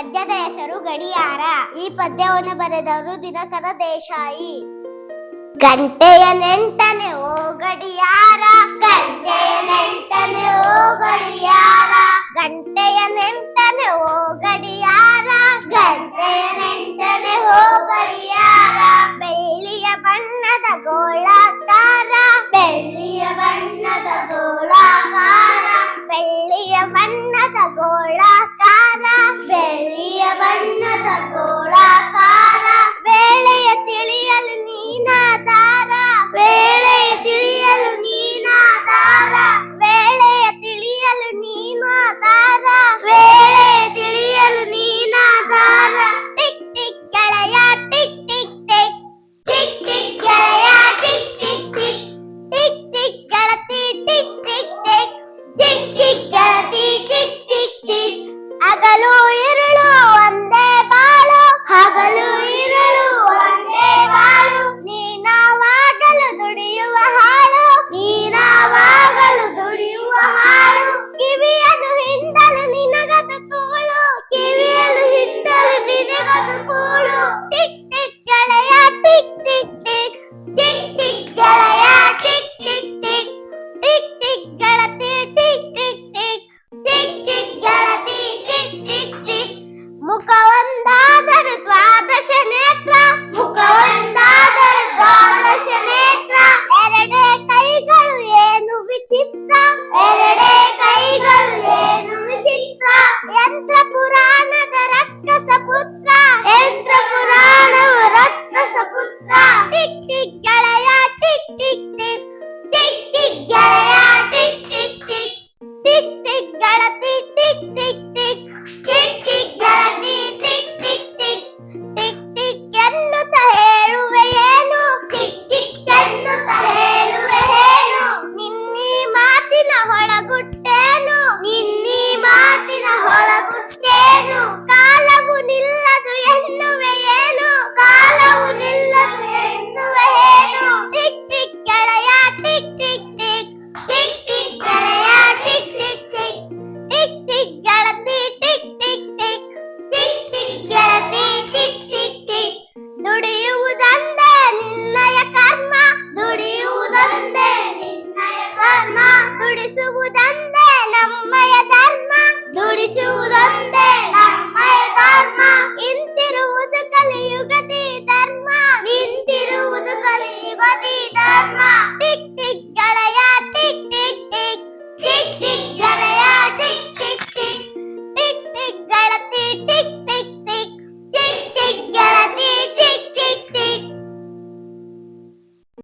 ಪದ್ಯದ ಹೆಸರು ಗಡಿಯಾರ. ಈ ಪದ್ಯವನ್ನು ಬರೆದವರು ದಿನಕರ ದೇಶಾಯಿ. ಗಂಟೆಯ ನೆಂಟನೆ ಓ ಗಡಿಯಾರ, ಗಂಟೆಯ ನೆಂಟನೆ ಓ ಗಡಿಯಾರ, ಗಂಟೆಯ ನೆಂಟನೆ ಓ ಗಡಿಯಾರ, ಗಂಟೆಯ ನೆಂಟನೆ ಓ ಗಡಿಯಾರ. ಬೆಳ್ಳಿಯ ಬಣ್ಣದ ಗೋಳಾಕಾರ, ಬೆಳ್ಳಿಯ ಬಣ್ಣದ ಗೋಳಾಕಾರ, ಬೆಳ್ಳಿಯ ಬಣ್ಣದ ಗೋಳಾಕಾರ, ಬೆಳ್ಳಿಯ ಬಣ್ಣದ ಗೋಳಾಕಾರ. ವೇಳೆಯ ತಿಳಿಯಲು ನೀನಾಧಾರ, ವೇಳೆಯ ತಿಳಿಯಲು ನೀನಾಧಾರ, ವೇಳೆಯ ತಿಳಿಯಲು ನೀನಾಧಾರ, ವೇಳೆಯ ತಿಳಿಯಲು ನೀನಾಧಾರ. ಟಿಕ್ ಟಿಕ್ ಗೆಳೆಯ tick tick tick, tick tick ಗೆಳೆಯ tick tick tick, tick tick ಗೆಳತಿ tick tick tick, tick tick ಗೆಳತಿ ಟಿಕ್ ಟಿಕ್ ಟಿಕ್. ಹಗಲು ಇರುಳು ಒಂದೇ ಬಾಳು, ಹಗಲು ಇರುಳು ಒಂದೇ ಬಾಳು, ನೀನಾವಾಗಲು ದುಡಿಯುವ ಹಾಳು, ನೀನಾವಾಗಲು ದುಡಿಯುವ ಹಾಳು. ಕಿವಿಯನ್ನು ಹಿಂದಲು ನಿನಗದು ಕೂಳು, ಕಿವಿಯನ್ನು ಹಿಂದಲು ನಿನಗದು ಕೂಳು. ಟಿಕ್ ಟಿಕ್ ಗೆಳೆಯ tick tick tick, tick tick ಗೆಳೆಯ tick tick tick, tick tick ಗೆಳತಿ ಟಿಕ್ ಟಿಕ್ ಟಿಕ್, ಟಿಕ್